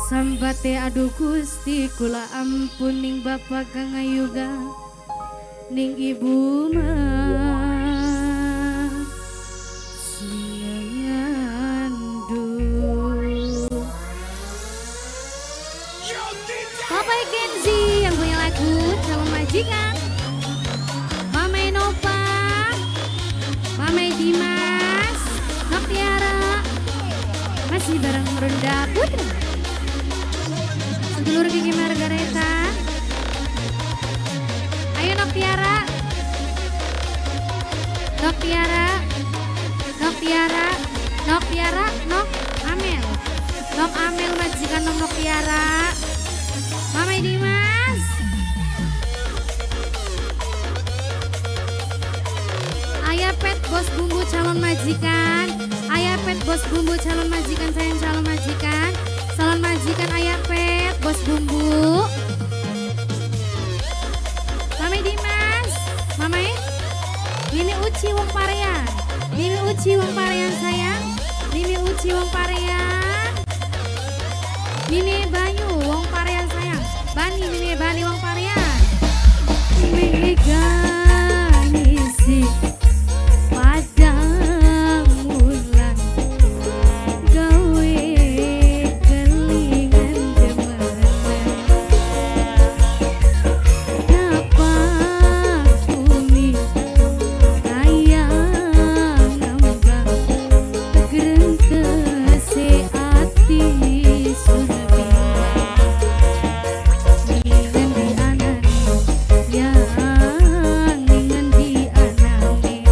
Sambate aduh Gusti kula ampun ning bapak kang ayuga ning ibu mah siandu. Bapak Kenzi yang punya lagu calon majikan, Mama Nova, Mama Dimas, Noktiara, masih bareng Ronda Putra. Sedulur Gigi Margareta. Ayo Noktiara. Noktiara. Noktiara. Noktiara. Nok Amel. Nok Amel majikan Nom Noktiara. Mama Dimas. Ayah Pet bos bumbu calon majikan. Ayah Pet bos bumbu calon majikan, sayang calon majikan. Calon majikan Ayah Pet bos bumbu. Mama Dimas, Mama Mimi Uci wong parean. Mimi Uci wong parean sayang. Mimi Uci wong parean. Mimi Banyu wong parean sayang. Bani Mimi Bani wong parean. Mega ngisi padang mulan gawe kelingan jemanan dapat bumi kayang ngambang tegereng tese ati sunbi ningan di anane yang ningan di anane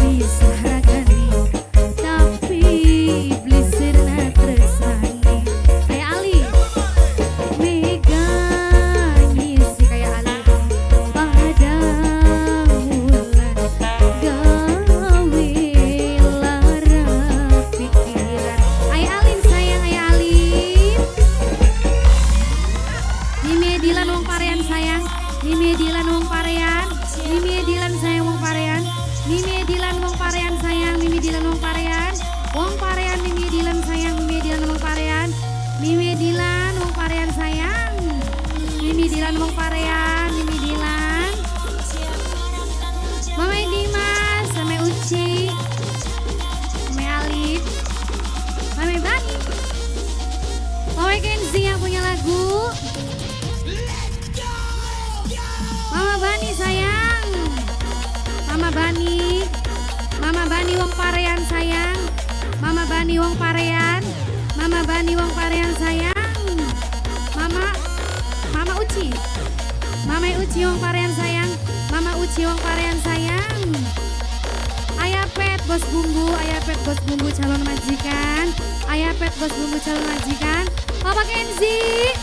bisa ragani tapi blisirna tresnane kayak Ali mega ngisi kayak Ali pada mulan gawe lara pikiran ay Alin sayang ay Alin. Mimi Dilan wong parean sayang. Mimi Dilan wong parean. Mimi Dilan sayang wong parean. Mimi Dilan wong parean sayang. Mimi Dilan wong parean. Wong parean Mimi Dilan sayang. Mimi Dilan wong parean. Mimi Dilan wong parean sayang. Mimi Dilan wong parean. Mimi Dilan. Mama Dimas sama Uci. Mama Alif. Mama Bani. Mama Kenzi yang punya lagu. Mama Bani sayang. Mama Bani. Mama Bani wong parean sayang. Mama Bani wong parean. Mama Bani wong parean sayang. Mama Uci. Mama Uci wong parean sayang. Mama Uci wong parean sayang. Ayah Pet bos bumbu. Ayah Pet bos bumbu calon majikan. Ayah Pet bos bumbu calon majikan. Papa Kenzi.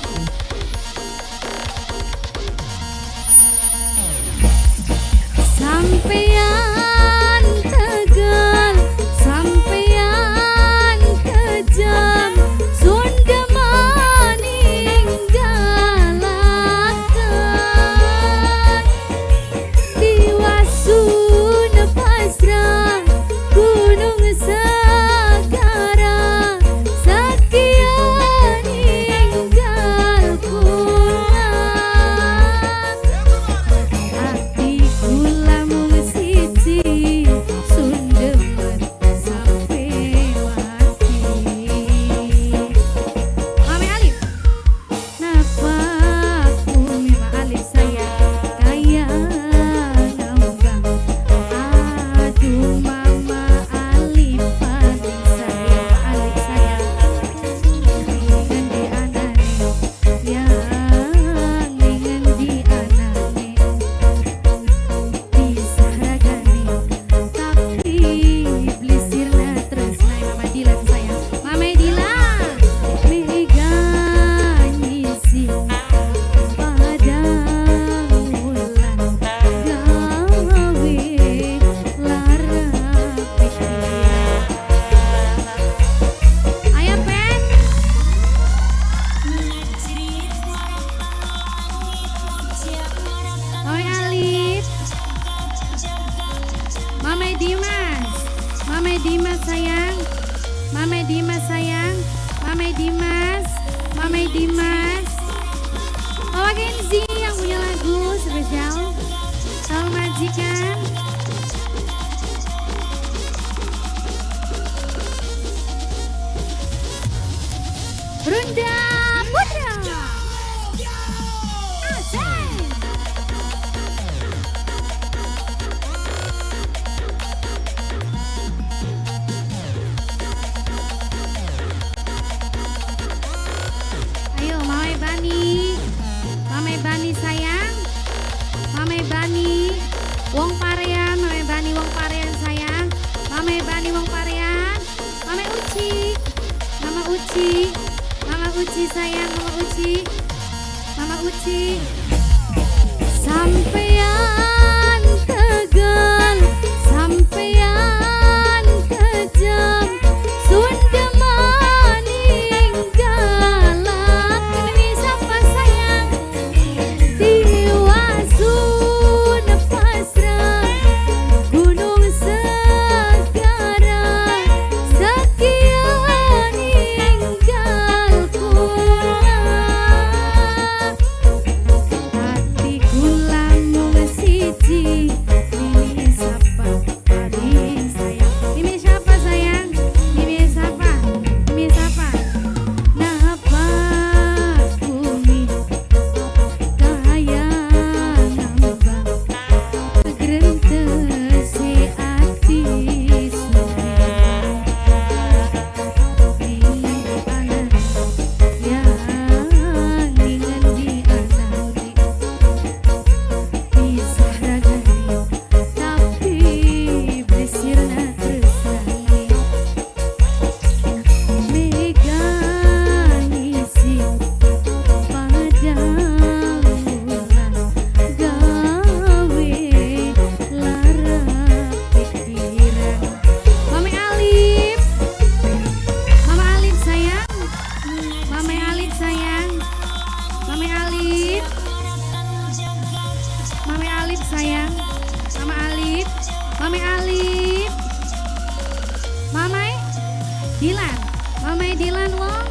Sampean Tegal, sampean kejam, Sunda meninggalkan Diwasun pasrah Gunung Sagara Sakian ninggal pulang hati kula mung siji sundemen sampe mati. Mama Alif napa bumi Ma Alif saya kaya ngambang aduh Mama Alif padi saya Alif saya ningan di anane yang ningan di anane bisa ragani tapi blisirna tresna Mama Dilan sayang. Mama Dilan mega ngisi padang mulan gawe lara pikiran. Ayah Pet. Oi Alif. Mama Dimas sayang. Mama Dimas sayang. Mamai Dimas, Mamai Dimas. Mama Kenzi yang punya lagu spesial Calon Majikan. Brunda Putra. Asik. Ayo Mamai Bani, Mamai Bani sayang, Mamai Bani Wong Parean, Mamai Bani Wong Parean sayang, Mamai Bani Wong Parean, Mamai Uci, Mama Uci, Mama Uci sayang, Mama Uci, Mama Uci. Sampean Tegal, sampean kejam, Sunda maninggalan. Ini siapa sayang? Diwasun pasrah, Gunung Segara, sekian ninggal kula. Hati kula mung siji, Mimi sapa paling sayang. Mimi siapa sayang? Mimi sapa? Mimi sapa? Napa bumi kaya nambah, grentese ati pilih anak yang ingin dianari, pisah ragani tapi bersirna tresnani. Megangisi padamulan, gawe lara pikiran. Mami Alif, Mama Alif sayang, Mama Alif sayang, Mama Alif, Mama Alif sayang, Mama Alif, Mama Alif, Mamai Dilan, Mamai Dilan Wong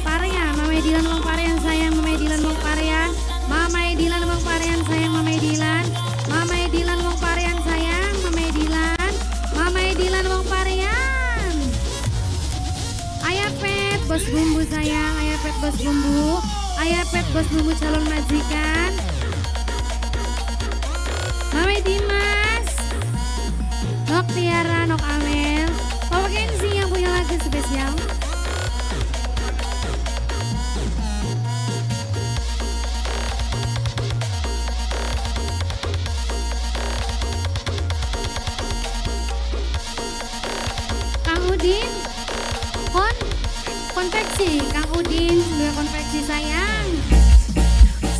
Parean, Mamai Dilan Wong Parean sayang, Mamai Dilan Wong Parean, Mamai Dilan Wong Parean sayang, Mamai Dilan, Mamai Dilan Wong Parean sayang, Mamai Dilan, Mamai Dilan Wong Parean. Ayah Pet bos bumbu sayang, Ayah Pet bos bumbu, Ayah Pet bos bumbu calon majikan. Mamai Dimas, Nok Tiara, Nok Amel, Papa Kenzi yang punya lagu spesial. Kang Udin, konveksi, Kang Udin, sebagai konveksi sayang.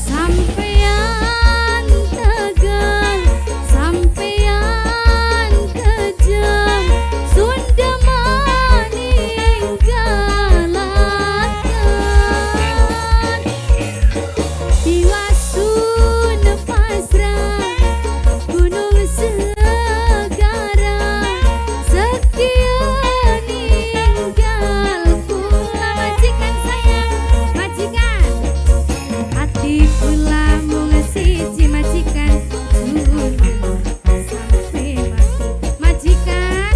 Sampean Tegal, sampean kejam, Sunda maninggalan, diwasun pasrah, Gunung Segara, sekian ninggal kula. Majikan sayang, majikan, hati kula mung siji majikan, sampai mati. Majikan,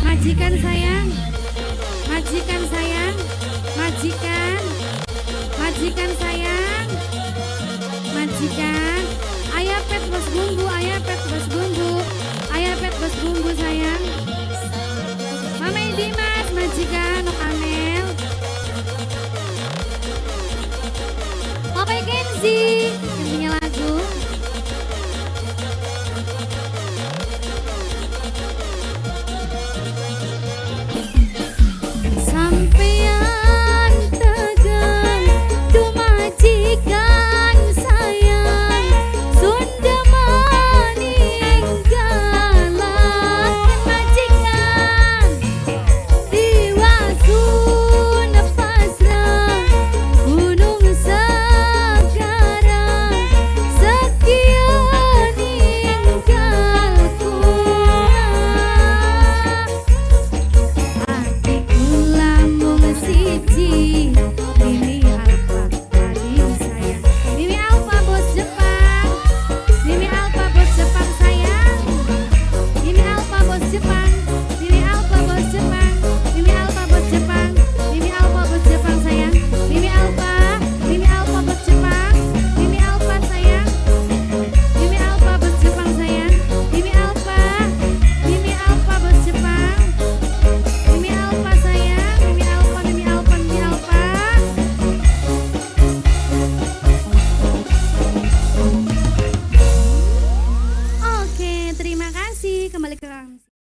majikan sayang, majikan sayang, majikan, majikan sayang.